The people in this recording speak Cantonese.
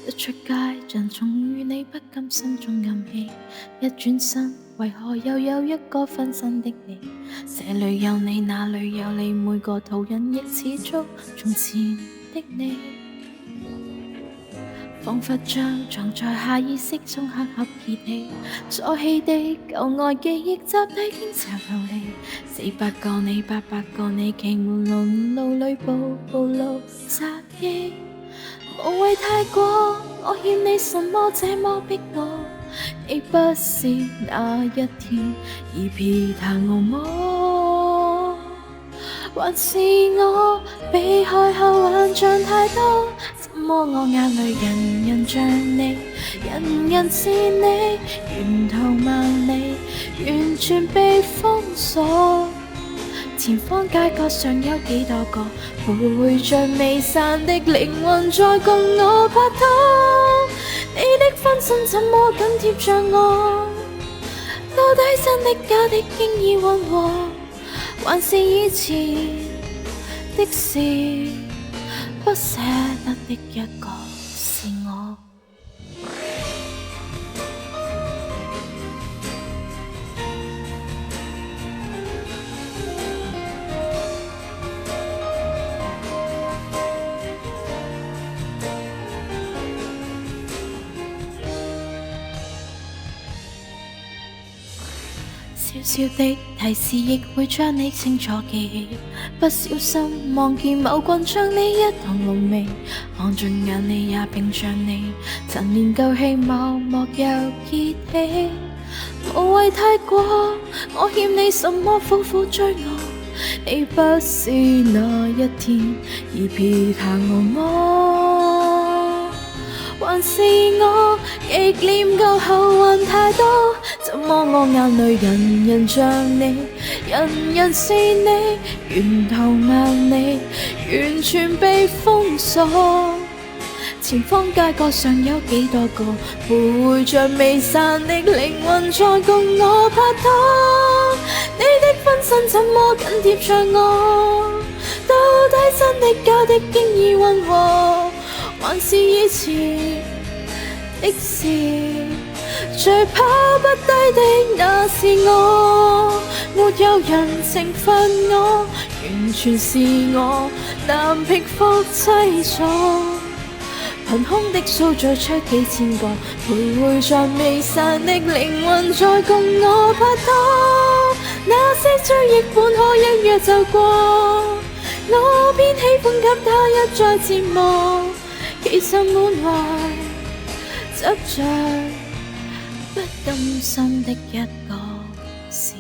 一出街像重遇你，不甘心中暗喜，一轉身為何又有一個分身的你？這裏有你，那裏有你，每個途人亦似足從前的你，彷彿將藏在下意識中黑盒揭起，鎖起的舊愛記憶集體傾巢流離，400個你800個你，奇門遁路裏步步路雜憶，無謂太過，我欠你什麼這麼逼我？你不是那一天已疲態傲魔，還是我被害後幻象太多？怎麼我眼淚人人像你，人人是你，沿途萬里完全被封鎖。前方街角上有幾多個陪着未散的靈魂在共我拍拖？你的分身怎麼緊貼着我？到底真的假的經已混和，還是以前的事？不捨得的一個是我。小小的提示亦會將你清楚記起，不小心望見某棍將你一同濃眉，看盡眼你也並像你，陳年舊戲默默又結起，無謂太過，我欠你什麼苦苦追我？你不是那一天已疲態傲魔，還是我憶念舊後患太多？怎麼我眼淚人人像你，人人是你，沿途萬里完全被封鎖。前方街角上有幾多個陪着未散的靈魂在共我拍拖？你的分身怎麼緊貼着我？到底真的假的經已混和，還是以前的事？最拋不低的那是我，沒有人懲罰我，完全是我難平復悽楚。憑空的數再出幾千個，徘徊在未散的靈魂在共我拍拖。那些追憶本可一躍就過，我偏喜歡給他一再折磨。其實滿懷執着，不甘心的一個是